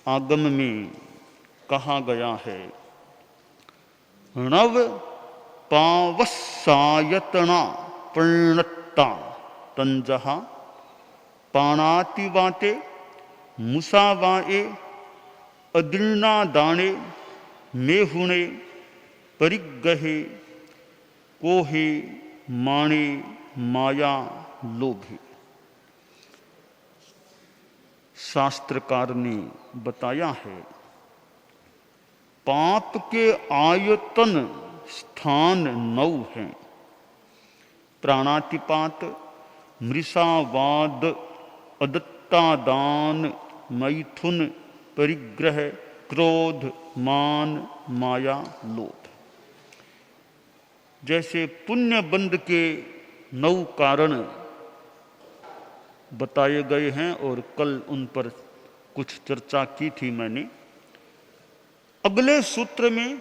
आगम में कहा गया है, नव पावसायतना प्रणत्ता तंजहा पाणातिवाते मुसावाए अदीर्णा दाणे मेहुणे परिगहे कोहे माणे माया लोभे। शास्त्रकार ने बताया है, पाप के आयतन स्थान 9 हैं। प्राणातिपात, मृषावाद, अदत्तादान, मैथुन, परिग्रह, क्रोध, मान, माया, लोभ। जैसे पुण्य बंध के 9 कारण बताए गए हैं और कल उन पर कुछ चर्चा की थी मैंने। अगले सूत्र में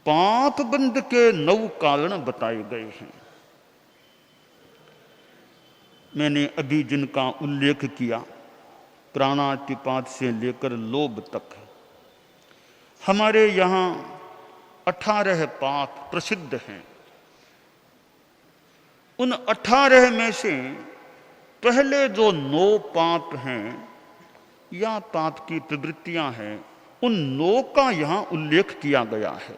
पाप बंध के 9 कारण बताए गए हैं। मैंने अभी जिनका उल्लेख किया, प्राणातिपात से लेकर लोभ तक, हमारे यहाँ 18 पाप प्रसिद्ध हैं। उन 18 में से पहले जो 9 पाप हैं या पाप की प्रवृत्तियां हैं, उन 9 का यहां उल्लेख किया गया है।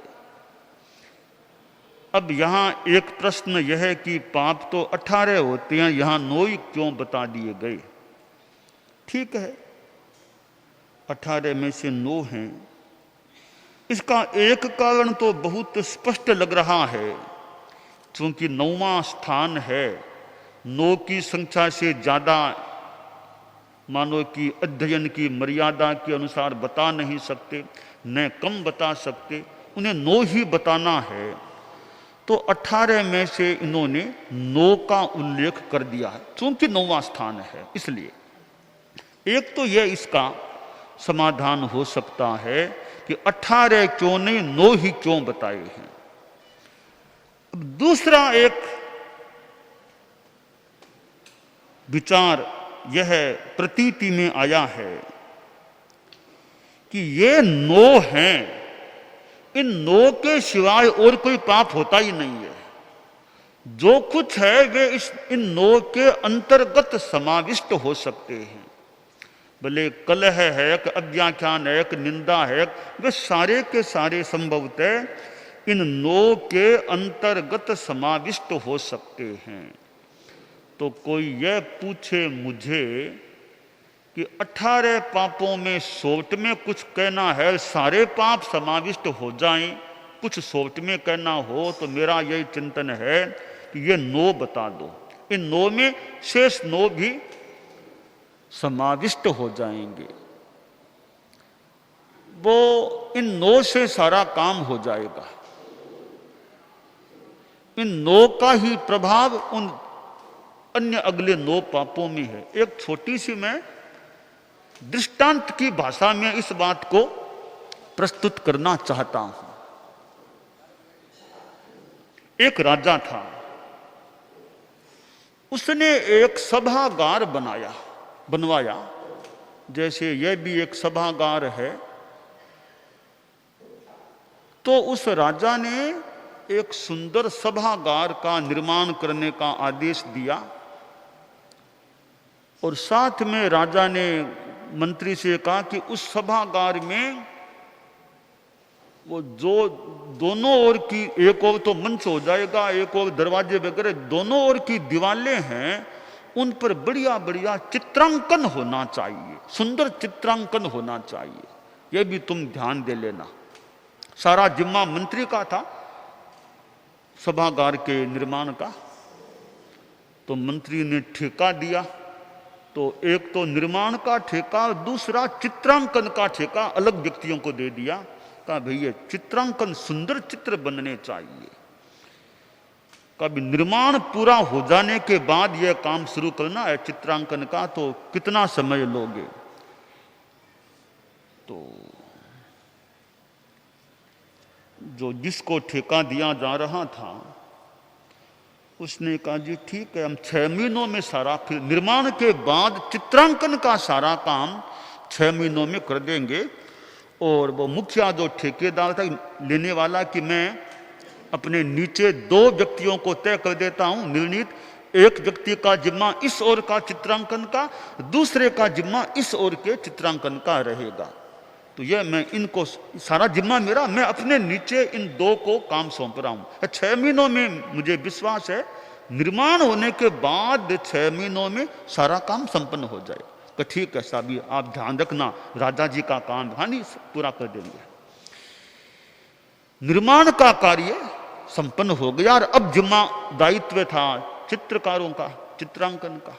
अब यहां एक प्रश्न यह है कि पाप तो 18 होते हैं, यहां 9 ही क्यों बता दिए गए? ठीक है, 18 में से 9 हैं। इसका एक कारण तो बहुत स्पष्ट लग रहा है, क्योंकि 9वां स्थान है। 9 की संख्या से ज्यादा मानो कि अध्ययन की मर्यादा के अनुसार बता नहीं सकते, न कम बता सकते, उन्हें 9 ही बताना है। तो 18 में से इन्होंने 9 का उल्लेख कर दिया है, क्योंकि 9वां स्थान है। इसलिए एक तो यह इसका समाधान हो सकता है कि 18 क्यों नहीं, 9 ही क्यों बताए हैं। अब दूसरा एक विचार यह प्रतीति में आया है कि ये 9 हैं, इन 9 के सिवाय और कोई पाप होता ही नहीं है। जो कुछ है वे इन 9 के अंतर्गत समाविष्ट हो सकते हैं। भले कलह है, कि अव्याख्यान है, कि निंदा है, वे सारे के सारे संभवतः इन 9 के अंतर्गत समाविष्ट हो सकते हैं। तो कोई यह पूछे मुझे कि 18 पापों में शॉर्ट में कुछ कहना है, सारे पाप समाविष्ट हो जाएं, कुछ शॉर्ट में कहना हो, तो मेरा यही चिंतन है कि ये 9 बता दो। इन 9 में शेष 9 भी समाविष्ट हो जाएंगे। वो इन 9 से सारा काम हो जाएगा। इन 9 का ही प्रभाव उन अन्य अगले 9 पापों में है। एक छोटी सी मैं दृष्टांत की भाषा में इस बात को प्रस्तुत करना चाहता हूं। एक राजा था, उसने एक सभागार बनवाया। जैसे यह भी एक सभागार है, तो उस राजा ने एक सुंदर सभागार का निर्माण करने का आदेश दिया और साथ में राजा ने मंत्री से कहा कि उस सभागार में वो जो दोनों ओर की, एक ओर तो मंच हो जाएगा, एक ओर दरवाजे वगैरह, दोनों ओर की दीवारें हैं, उन पर बढ़िया बढ़िया चित्रांकन होना चाहिए, सुंदर चित्रांकन होना चाहिए। यह भी तुम ध्यान दे लेना। सारा जिम्मा मंत्री का था सभागार के निर्माण का। तो मंत्री ने ठेका दिया, तो एक तो निर्माण का ठेका, दूसरा चित्रांकन का ठेका अलग व्यक्तियों को दे दिया। कहा भैया चित्रांकन, सुंदर चित्र बनने चाहिए। कभी निर्माण पूरा हो जाने के बाद यह काम शुरू करना है चित्रांकन का, तो कितना समय लोगे? तो जो जिसको ठेका दिया जा रहा था उसने कहा जी ठीक है, हम 6 महीनों में सारा, फिर निर्माण के बाद चित्रांकन का सारा काम 6 महीनों में कर देंगे। और वो मुखिया जो ठेकेदार था लेने वाला कि मैं अपने नीचे 2 व्यक्तियों को तय कर देता हूं निर्णीत, एक व्यक्ति का जिम्मा इस ओर का चित्रांकन का, दूसरे का जिम्मा इस ओर के चित्रांकन का रहेगा। तो ये मैं इनको सारा जिम्मा मेरा, मैं अपने नीचे इन 2 को काम सौंप रहा हूं। 6 महीनों में मुझे विश्वास है निर्माण होने के बाद 6 महीनों में सारा काम संपन्न हो जाए। तो ठीक है साहब, आप ध्यान रखना, राजा जी का काम हानि पूरा कर देंगे। निर्माण का कार्य संपन्न हो गया और अब जिम्मा दायित्व था चित्रकारों का, चित्रांकन का।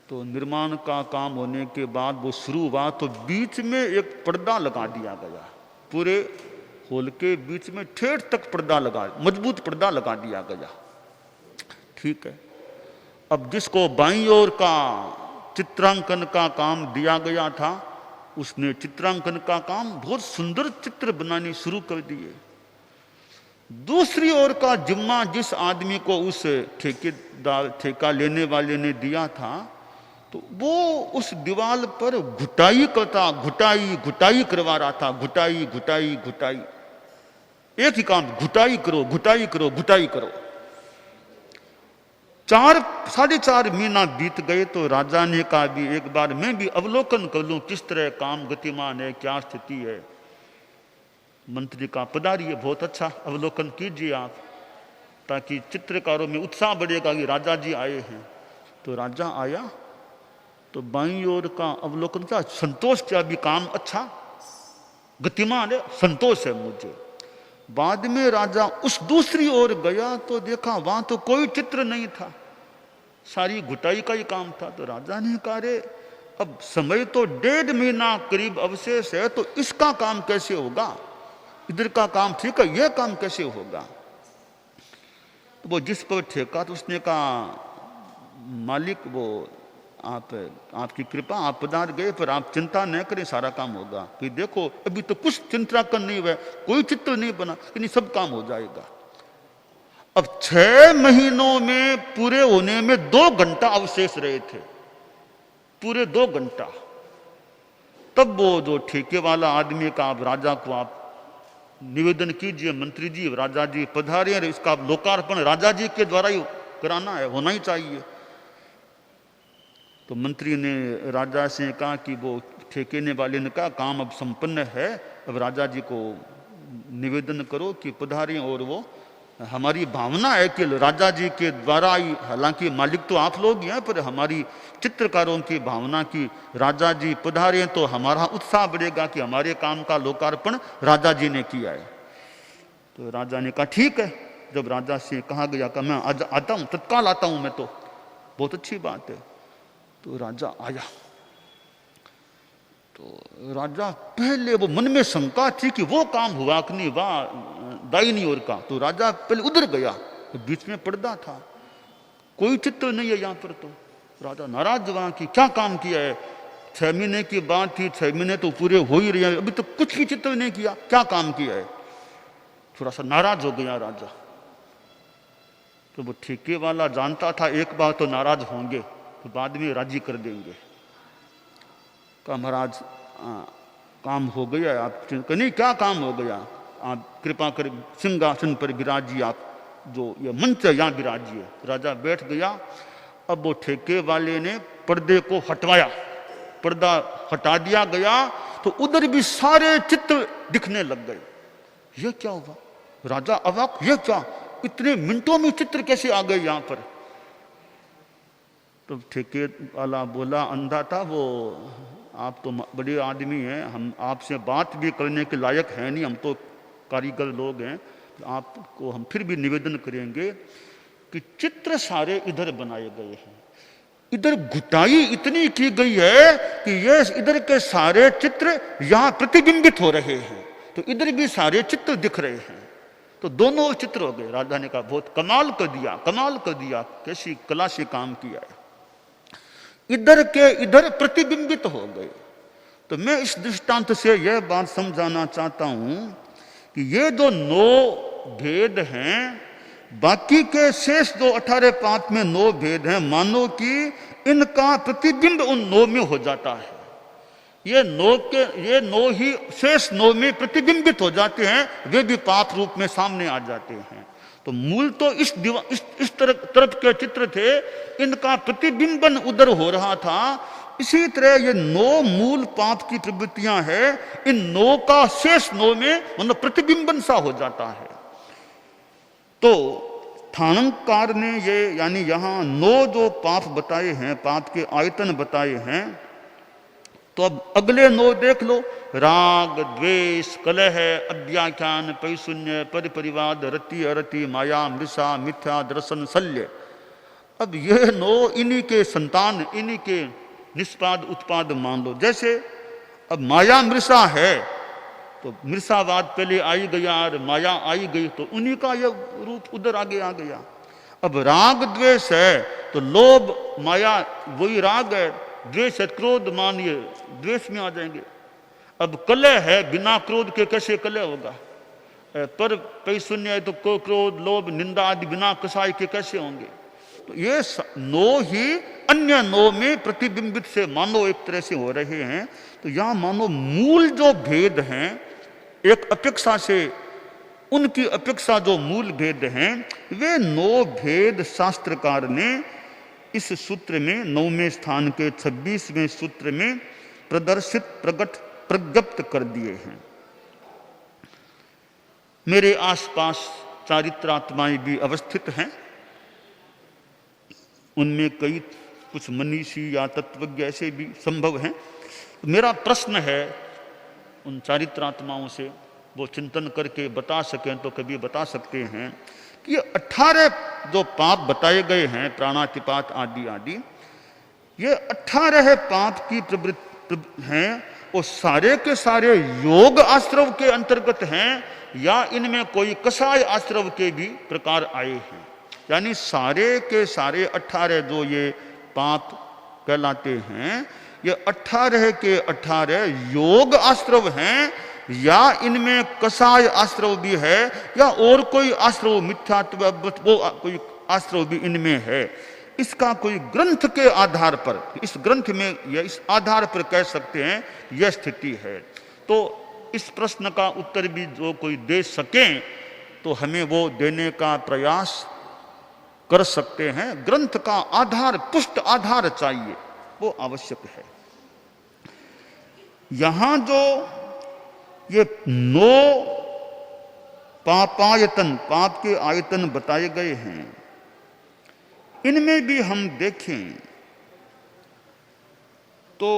तो निर्माण का काम होने के बाद वो शुरू हुआ तो बीच में एक पर्दा लगा दिया गया, पूरे हॉल के बीच में ठेठ तक पर्दा लगा, मजबूत पर्दा लगा दिया गया। ठीक है, अब जिसको बाईं ओर का चित्रांकन का काम दिया गया था उसने चित्रांकन का काम, बहुत सुंदर चित्र बनाने शुरू कर दिए। दूसरी ओर का जिम्मा जिस आदमी को उस ठेकेदार, ठेका लेने वाले ने दिया था, तो वो उस दीवार पर घुटाई करता, घुटाई करवा रहा था, घुटाई। एक ही काम, घुटाई करो, घुटाई करो। 4-4.5 महीना बीत गए तो राजा ने कहा भी एक बार मैं भी अवलोकन कर लूं किस तरह काम गतिमान है, क्या स्थिति है। मंत्री का पधारिए, बहुत अच्छा, अवलोकन कीजिए आप, ताकि चित्रकारों में उत्साह बढ़ेगा कि राजा जी आए हैं। तो राजा आया तो बाईं ओर का अवलोकन था, संतोष किया भी काम अच्छा गतिमान है, संतोष है मुझे। बाद में राजा उस दूसरी ओर गया तो देखा वहां तो कोई चित्र नहीं था, सारी घुटाई का ही काम था। तो राजा ने कहा रे अब समय तो 1.5 महीना करीब अवशेष है, तो इसका काम कैसे होगा, इधर का काम ठीक है, यह काम कैसे होगा। तो वो जिस पर ठेका तो उसने कहा मालिक वो आपकी कृपा, आप पधार गए, पर आप चिंता न करें, सारा काम होगा। कि देखो अभी तो कुछ चिंताकरण नहीं हुआ, कोई चित्र नहीं बना, लेकिन सब काम हो जाएगा। अब 6 महीनों में पूरे होने में 2 घंटा अवशेष रहे थे, पूरे 2 घंटा। तब वो जो ठेके वाला आदमी का, आप राजा को आप निवेदन कीजिए, मंत्री जी राजा जी पधारे, इसका लोकार्पण राजा जी के द्वारा ही कराना है, होना ही चाहिए। तो मंत्री ने राजा से कहा कि वो ठेकेने वाले ने कहा काम अब संपन्न है, अब राजा जी को निवेदन करो कि पधारें। और वो हमारी भावना है कि राजा जी के द्वारा ही, हालांकि मालिक तो आप लोग ही हैं, पर हमारी चित्रकारों की भावना की राजा जी पधारें तो हमारा उत्साह बढ़ेगा कि हमारे काम का लोकार्पण राजा जी ने किया है। तो राजा ने कहा ठीक है। जब राजा से कहा गया कि मैं आता हूँ, तत्काल आता हूँ मैं, तो बहुत अच्छी बात है। तो राजा आया। तो राजा पहले वो मन में शंका थी कि वो काम हुआ कि नहीं, वाह दाहिनी ओर का। तो राजा पहले उधर गया, तो बीच में पर्दा था, कोई चित्र नहीं है यहाँ पर। तो राजा नाराज हुआ कि क्या काम किया है, 6 महीने की बात थी, 6 महीने तो पूरे हो ही रहे हैं, अभी तो कुछ भी चित्र नहीं किया, क्या काम किया है। थोड़ा सा नाराज हो गया राजा। तो वो ठेके वाला जानता था एक बार तो नाराज होंगे, तो बाद में राजी कर देंगे। कहा महाराज काम हो गया, आप नहीं, क्या काम हो गया, आप कृपा कर सिंहासन पर विराजिए, आप जो ये मंच है यहाँ विराजिए। राजा बैठ गया। अब वो ठेके वाले ने पर्दे को हटवाया, पर्दा हटा दिया गया, तो उधर भी सारे चित्र दिखने लग गए। ये क्या हुआ, राजा अवाक, ये क्या, इतने मिनटों में चित्र कैसे आ गए यहाँ पर। तो ठेके वाला बोला, अंधा था वो, आप तो बड़े आदमी हैं, हम आपसे बात भी करने के लायक हैं नहीं, हम तो कारीगर लोग हैं, तो आपको हम फिर भी निवेदन करेंगे कि चित्र सारे इधर बनाए गए हैं, इधर घुटाई इतनी की गई है कि ये इधर के सारे चित्र यहाँ प्रतिबिंबित हो रहे हैं, तो इधर भी सारे चित्र दिख रहे हैं। तो दोनों चित्र हो गए। राजा ने कहा बहुत कमाल कर दिया, कमाल कर दिया, कैसी कला से काम किया है, इधर के इधर प्रतिबिंबित हो गए। तो मैं इस दृष्टांत से यह बात समझाना चाहता हूं कि ये जो 9 भेद हैं, बाकी के शेष जो 18 पाठ में 9 भेद हैं, मानो कि इनका प्रतिबिंब उन 9 में हो जाता है। ये नौ ही शेष नौ में प्रतिबिंबित हो जाते हैं, वे भी पाप रूप में सामने आ जाते हैं। तो मूल तो इस तरफ के चित्र थे, इनका प्रतिबिंबन उधर हो रहा था। इसी तरह ये 9 मूल पाप की प्रवृत्तियां हैं, इन 9 का शेष 9 में मतलब प्रतिबिंबन सा हो जाता है। तो थाणंकार ने ये यानी यहां 9 जो पाप बताए हैं, पाप के आयतन बताए हैं, तो अब अगले 9 देख लो। राग, द्वेष, कलह, अव्याख्यान, पैशून्य, परिवाद, रति, अरति, माया, मृषा, मिथ्या, दर्शन, शल्य। अब ये 9 इन्हीं के संतान, इन्हीं के निष्पाद उत्पाद मान लो। जैसे अब माया मृषा है तो मृषावाद पहले आई गया और माया आई गई, तो उन्हीं का यह रूप उधर आगे आ गया। अब राग द्वेष है तो लोभ माया वही राग है, द्वेष है क्रोध मान ये द्वेष में आ जाएंगे। अब कलह है, बिना क्रोध के कैसे कलह होगा? पर पैशून्य है तो क्रोध, लोभ, निंदा आदि बिना कसाय के कैसे होंगे? तो ये 9 ही अन्य 9 में प्रतिबिंबित से मानो एक तरह से हो रहे हैं। तो यहां मानो मूल जो भेद हैं, एक अपेक्षा से उनकी अपेक्षा जो मूल भेद हैं, वे 9 भेद शास्त्रकार ने इस सूत्र में 9वें स्थान के 26वें सूत्र में प्रदर्शित प्रज्ञप्त कर दिए हैं। मेरे आसपास चारित्रात्माएं भी अवस्थित हैं, उनमें कई कुछ मनीषी या तत्वज्ञ ऐसे भी संभव हैं। तो मेरा प्रश्न है उन चारित्रात्माओं से, वो चिंतन करके बता सकें तो कभी बता सकते हैं कि ये 18 जो पाप बताए गए हैं, प्राणातिपात आदि आदि, ये 18 पाप की प्रवृत्ति हैं, वो सारे के सारे योग आश्रव के अंतर्गत हैं या इनमें कोई कषाय आश्रव के भी प्रकार आए हैं? यानी सारे के सारे 18 जो ये पाप कहलाते हैं, ये 18 के 18 योग आश्रव हैं या इनमें कषाय आश्रव भी है या और कोई आश्रव मिथ्यात्व वो कोई आश्रव भी इनमें है? इसका कोई ग्रंथ के आधार पर, इस ग्रंथ में या इस आधार पर कह सकते हैं यह स्थिति है। तो इस प्रश्न का उत्तर भी जो कोई दे सके तो हमें वो देने का प्रयास कर सकते हैं। ग्रंथ का आधार, पुष्ट आधार चाहिए, वो आवश्यक है। यहां जो ये 9 पापायतन, पाप के आयतन बताए गए हैं, इनमें भी हम देखें तो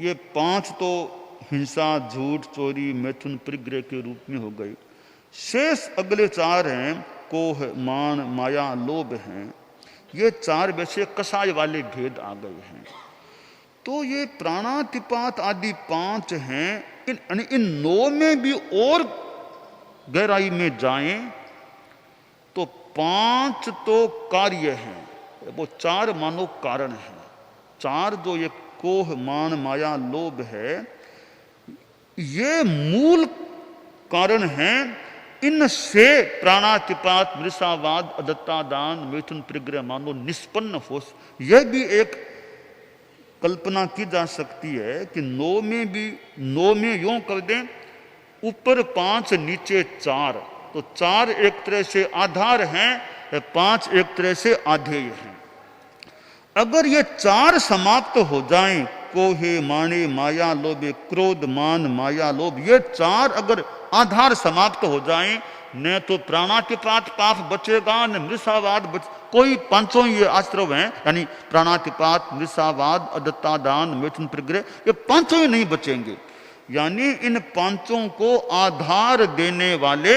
ये 5 तो हिंसा, झूठ, चोरी, मैथुन, परिग्रह के रूप में हो गई। शेष अगले 4 हैं कोह, मान, माया, लोभ हैं। ये 4 वैसे कषाय वाले भेद आ गए हैं। तो ये प्राणातिपात आदि 5 हैं। इन 9 में भी और गहराई में जाएं तो 5 तो कार्य हैं, वो 4 मानो कारण हैं। 4 जो ये कोह, मान, माया, लोभ है, ये मूल कारण हैं। इनसे प्राणातिपात, मृषावाद, अदत्तादान, मैथुन, परिग्रह मानो निष्पन्न हो। यह भी एक कल्पना की जा सकती है कि 9 में यूं कर दें, ऊपर 5 नीचे 4, तो 4 एक तरह से आधार हैं, 5 एक तरह से आधेय हैं। अगर ये 4 समाप्त हो जाएं, कोहे, माने, माया, लोभे, क्रोध, मान, माया, लोभ, ये 4 अगर आधार समाप्त हो जाएं, न तो प्राणातिपात पाप बचेगा, न मृषावाद कोई 5 ये आश्रव हैं, यानी प्राणातिपात, मृषावाद, अदत्तादान, मैथुन, परिग्रह, ये 5 ही नहीं बचेंगे। यानी इन 5 को आधार देने वाले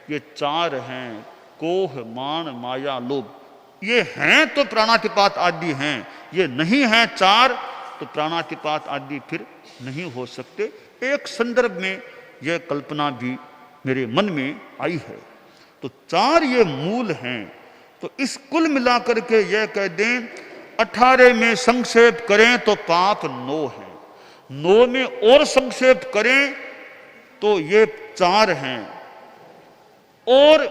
ये 4 हैं, कोह, मान, माया, लोभ। ये हैं तो प्राणातिपात आदि हैं, ये नहीं हैं 4 तो प्राणातिपात आदि फिर नहीं हो सकते। एक संदर्भ में यह कल्पना भी मेरे मन में आई है। तो 4 ये मूल हैं। तो इस कुल मिलाकर के यह कह दें, 18 में संक्षेप करें तो पाप 9 है, 9 में और संक्षेप करें तो ये 4 हैं, और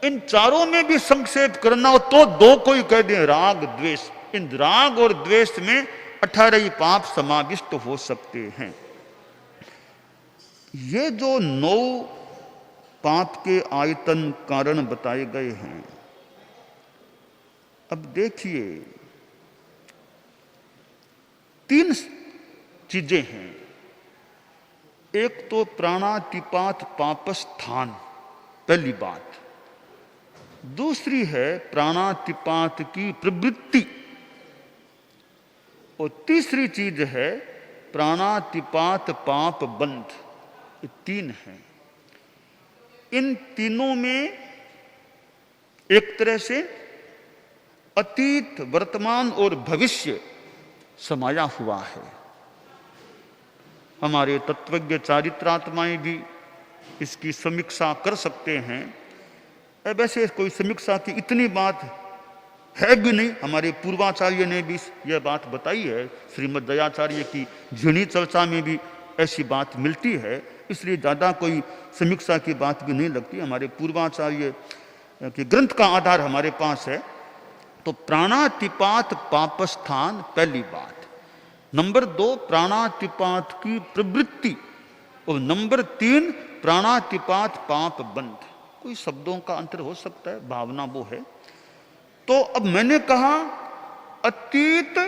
इन 4 में भी संक्षेप करना हो तो 2 को ही कह दें, राग, द्वेष। इन राग और द्वेष में 18 ही पाप समाविष्ट हो सकते हैं। ये जो 9 पाप के आयतन कारण बताए गए हैं, अब देखिए 3 चीजें हैं। एक तो प्राणातिपात पापस्थान, पहली बात। दूसरी है प्राणातिपात की प्रवृत्ति, और तीसरी चीज है प्राणातिपात पाप बंध। ये 3 हैं। इन तीनों में एक तरह से अतीत, वर्तमान और भविष्य समाया हुआ है। हमारे तत्वज्ञ चारित्रात्माएं भी इसकी समीक्षा कर सकते हैं। वैसे कोई समीक्षा की इतनी बात है भी नहीं, हमारे पूर्वाचार्य ने भी यह बात बताई है। श्रीमद् दयाचार्य की झिणी चर्चा में भी ऐसी बात मिलती है, इसलिए ज़्यादा कोई समीक्षा की बात भी नहीं लगती। हमारे पूर्वाचार्य के ग्रंथ का आधार हमारे पास है। तो प्राणातिपात पापस्थान पहली बात। नंबर 2 प्राणातिपात की प्रवृत्ति, और नंबर 3 प्राणातिपात पाप बंध। कोई शब्दों का अंतर हो सकता है, भावना वो है। तो अब मैंने कहा अतीत,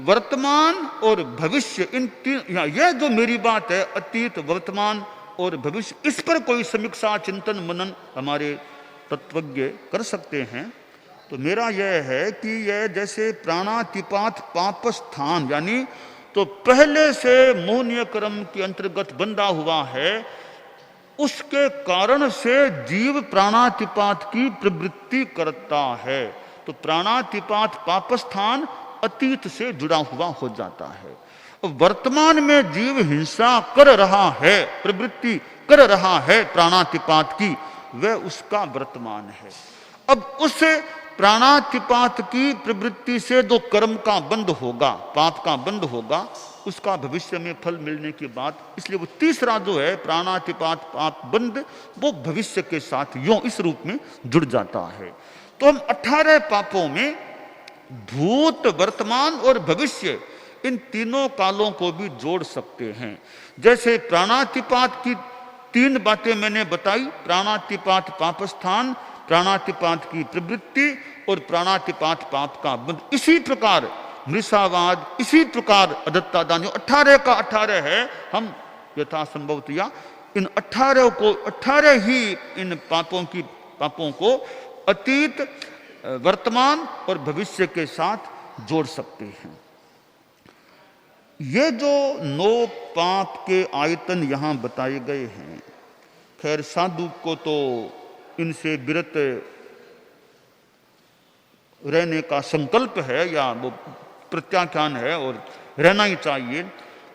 वर्तमान और भविष्य, इन 3, यह जो मेरी बात है अतीत, वर्तमान और भविष्य, इस पर कोई समीक्षा, चिंतन, मनन हमारे तत्वज्ञ कर सकते हैं। तो मेरा यह है कि यह जैसे प्राणातिपात पापस्थान, यानी तो पहले से मोहनीय कर्म के अंतर्गत बंधा हुआ है, उसके कारण से जीव प्राणातिपात की प्रवृत्ति करता है। तो प्राणातिपात पापस्थान अतीत से जुड़ा हुआ हो जाता है। वर्तमान में जीव हिंसा कर रहा है, प्रवृत्ति कर रहा है प्राणातिपात की, वह उसका वर्तमान है। अब उस प्राणातिपात की प्रवृत्ति से जो कर्म का बंध होगा, पाप का बंध होगा, उसका भविष्य में फल मिलने की बात। इसलिए वो तीसरा जो है प्राणातिपात पाप बंध, वो भविष्य के साथ यूं इस रूप में जुड़ जाता है। तो हम 18 पापों में भूत, वर्तमान और भविष्य, इन तीनों कालों को भी जोड़ सकते हैं। जैसे प्राणातिपात की 3 बातें मैंने बताई, प्राणातिपात पापस्थान, प्राणातिपात की प्रवृत्ति और प्राणातिपात पाप का बंध। इसी प्रकार मृषावाद, इसी प्रकार अदत्तादान, 18 का 18 है। हम यथासंभवतया इन 18 को, 18 ही इन पापों को अतीत, वर्तमान और भविष्य के साथ जोड़ सकते हैं। ये जो 9 पाप के आयतन यहां बताए गए हैं, खैर साधु को तो इनसे विरत रहने का संकल्प है या वो प्रत्याख्यान है, और रहना ही चाहिए।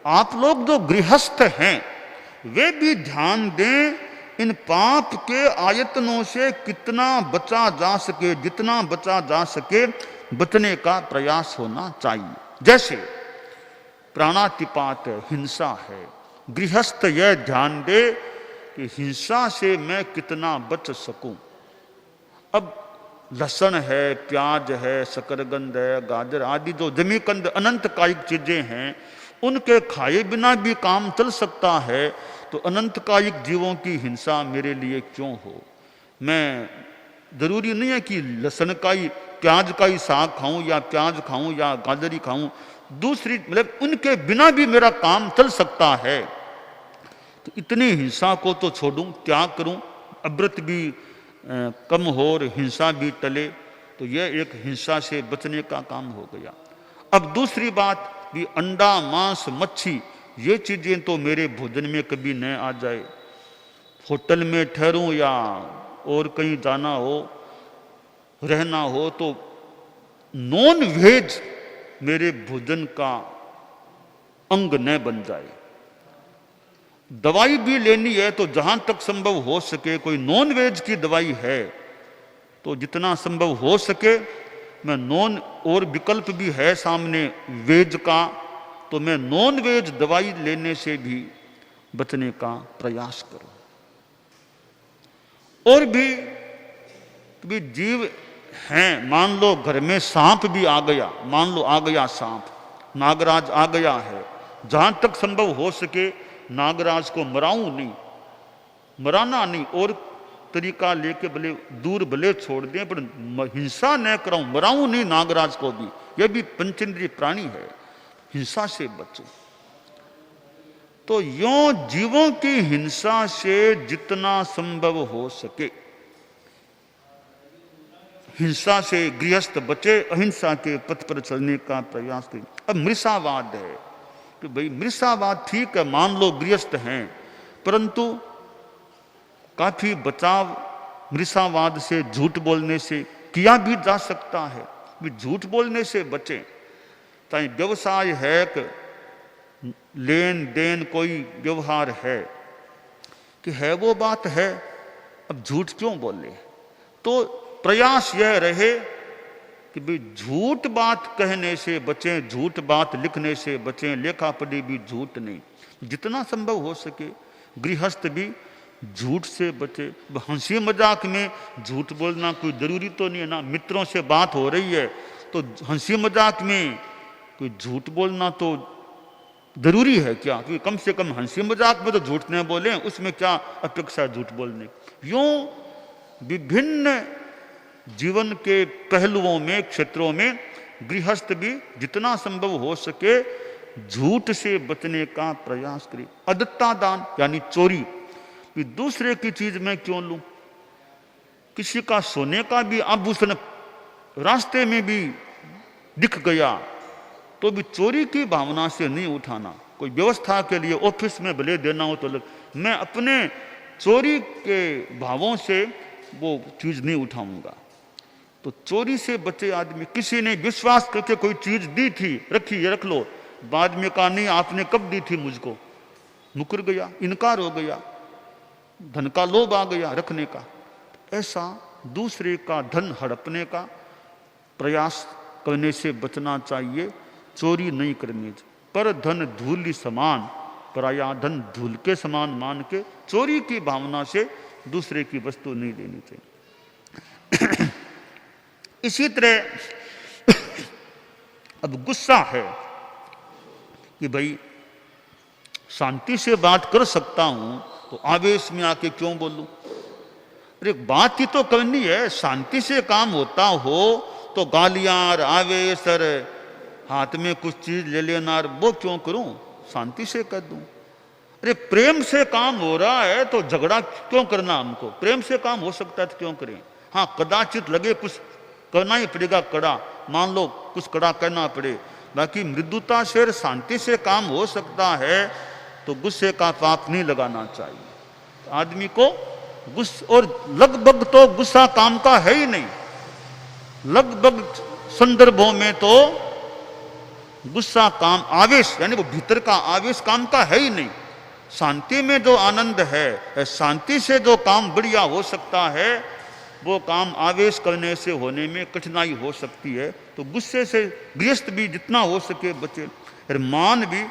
आप लोग जो गृहस्थ हैं वे भी ध्यान दें, इन पाप के आयतनों से कितना बचा जा सके, जितना बचा जा सके बचने का प्रयास होना चाहिए। जैसे प्राणातिपात हिंसा है, गृहस्थ यह ध्यान दे कि हिंसा से मैं कितना बच सकूं। अब लहसुन है, प्याज है, शकरकंद है, गाजर आदि जो जमीकंद अनंत कायिक चीजें हैं, उनके खाए बिना भी काम चल सकता है। तो अनंत कायिक जीवों की हिंसा मेरे लिए क्यों हो? मैं जरूरी नहीं है कि लहसुन का ही, प्याज का ही साग खाऊं या प्याज खाऊं या गाजर ही खाऊं, दूसरी मतलब उनके बिना भी मेरा काम चल सकता है। तो इतनी हिंसा को तो छोड़ूं, त्याग करूं, अव्रत भी कम हो और हिंसा भी टले। तो यह एक हिंसा से बचने का काम हो गया। अब दूसरी बात भी, अंडा, मांस, मच्छी, ये चीजें तो मेरे भोजन में कभी न आ जाए। होटल में ठहरूं या और कहीं जाना हो, रहना हो, तो नॉन वेज मेरे भोजन का अंग न बन जाए। दवाई भी लेनी है तो जहां तक संभव हो सके, कोई नॉन वेज की दवाई है तो जितना संभव हो सके मैं नॉन, और विकल्प भी है सामने वेज का, तो मैं नॉन वेज दवाई लेने से भी बचने का प्रयास करूं। और भी जीव हैं, मान लो घर में सांप भी आ गया, मान लो आ गया सांप, नागराज आ गया है, जहां तक संभव हो सके नागराज को मराऊं नहीं, मराना नहीं, और तरीका लेके भले दूर भले छोड़ दें पर हिंसा न कराऊं, मराऊं नहीं नागराज को भी, यह भी पंचेंद्रिय प्राणी है, हिंसा से बचो। तो यों जीवों की हिंसा से जितना संभव हो सके हिंसा से गृहस्थ बचे, अहिंसा के पथ पर चलने का प्रयास करें। अब मृषावाद है कि भाई मृषावाद ठीक है, मान लो गृहस्थ हैं, परंतु काफी बचाव मृषावाद से, झूठ बोलने से किया भी जा सकता है, भी झूठ बोलने से बचें। चाहे व्यवसाय है कि लेन देन कोई व्यवहार है कि है वो बात है, अब झूठ क्यों बोले। तो प्रयास यह रहे कि भाई झूठ बात कहने से बचें, झूठ बात लिखने से बचें, लेखा पढ़ी भी झूठ नहीं, जितना संभव हो सके गृहस्थ भी झूठ से बचे। हंसी मजाक में झूठ बोलना कोई जरूरी तो नहीं है ना, मित्रों से बात हो रही है तो हंसी मजाक में कोई झूठ बोलना तो जरूरी है क्या, क्योंकि कम से कम हंसी मजाक में तो झूठ न बोले, उसमें क्या अपेक्षा झूठ बोलने। यूं विभिन्न जीवन के पहलुओं में, क्षेत्रों में गृहस्थ भी जितना संभव हो सके झूठ से बचने का प्रयास करे। अदत्ता दान यानी चोरी, दूसरे की चीज मैं क्यों लूं, किसी का सोने का भी आभूषण रास्ते में भी दिख गया तो भी चोरी की भावना से नहीं उठाना। कोई व्यवस्था के लिए ऑफिस में भले देना हो तो मैं अपने चोरी के भावों से वो चीज नहीं उठाऊंगा। तो चोरी से बचे आदमी, किसी ने विश्वास करके कोई चीज दी थी, रखी ये रख लो, बाद में कहा नहीं आपने कब दी थी मुझको, मुकर गया, इनकार हो गया, धन का लोभ आ गया रखने का। ऐसा दूसरे का धन हड़पने का प्रयास करने से बचना चाहिए, चोरी नहीं करनी चाहिए। पर धन धूलि समान, पराया धन धूल के समान मान के चोरी की भावना से दूसरे की वस्तु नहीं लेनी चाहिए। इसी तरह अब गुस्सा है कि भाई शांति से बात कर सकता हूं तो आवेश में आके क्यों बोलूं। अरे बात ही तो करनी है, शांति से काम होता हो तो गालियां आवेश हाथ में कुछ चीज ले लेना वो क्यों करूं, शांति से कर दूं। अरे प्रेम से काम हो रहा है तो झगड़ा क्यों करना, हमको प्रेम से काम हो सकता है तो क्यों करें। हाँ कदाचित लगे कुछ करना ही पड़ेगा कड़ा, मान लो कुछ कड़ा करना पड़े, बाकी मृदुता से शांति से काम हो सकता है तो गुस्से का पाप नहीं लगाना चाहिए। आदमी को गुस्सा, और लगभग तो गुस्सा काम का है ही नहीं, लगभग संदर्भों में तो गुस्सा काम, आवेश यानी वो भीतर का आवेश काम का है ही नहीं। शांति में जो आनंद है, शांति से जो काम बढ़िया हो सकता है वो काम आवेश करने से होने में कठिनाई हो सकती है। तो गुस्से से गृहस्थ भी जितना हो सके बचे। फिर मान भी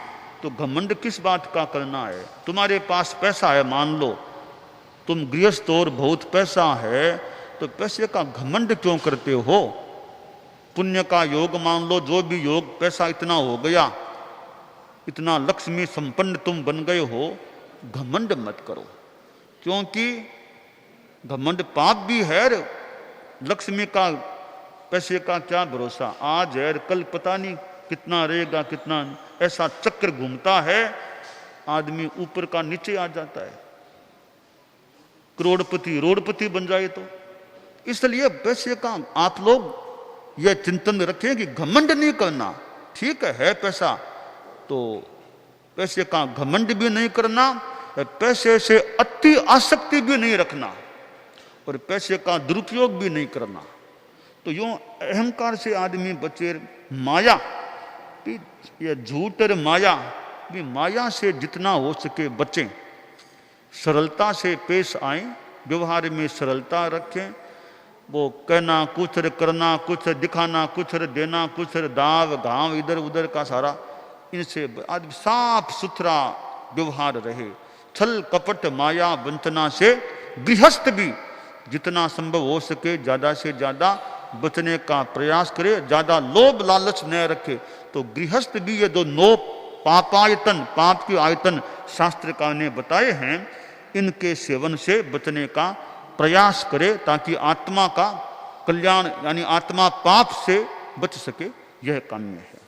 तो घमंड किस बात का करना है, तुम्हारे पास पैसा है, मान लो तुम गृहस्थ और बहुत पैसा है तो पैसे का घमंड क्यों करते हो। पुण्य का योग मान लो, जो भी योग, पैसा इतना हो गया, इतना लक्ष्मी संपन्न तुम बन गए हो, घमंड मत करो, क्योंकि घमंड पाप भी है। लक्ष्मी का पैसे का क्या भरोसा, आज है कल पता नहीं कितना रहेगा कितना, ऐसा चक्र घूमता है, आदमी ऊपर का नीचे आ जाता है, करोड़पति रोड़पति बन जाए तो। इसलिए पैसे का आप लोग यह चिंतन रखें कि घमंड नहीं करना। ठीक है पैसा तो पैसे का घमंड भी नहीं करना, पैसे से अति आसक्ति भी नहीं रखना और पैसे का दुरुपयोग भी नहीं करना। तो यूं अहंकार से आदमी बचे। माया, यह झूठ और माया भी, माया से जितना हो सके बचें, सरलता से पेश आए, व्यवहार में सरलता रखें। वो कहना कुछ, करना कुछ, दिखाना कुछ, देना कुछ, दाव घाव इधर उधर का सारा, इनसे आदमी साफ सुथरा व्यवहार रहे। छल कपट माया वंचना से गृहस्थ भी जितना संभव हो सके ज्यादा से ज्यादा बचने का प्रयास करे, ज्यादा लोभ लालच न रखे। तो गृहस्थ भी ये 9 पापायतन, पाप के आयतन शास्त्रकार ने बताए हैं, इनके सेवन से बचने का प्रयास करे ताकि आत्मा का कल्याण यानी आत्मा पाप से बच सके, यह काम्य है।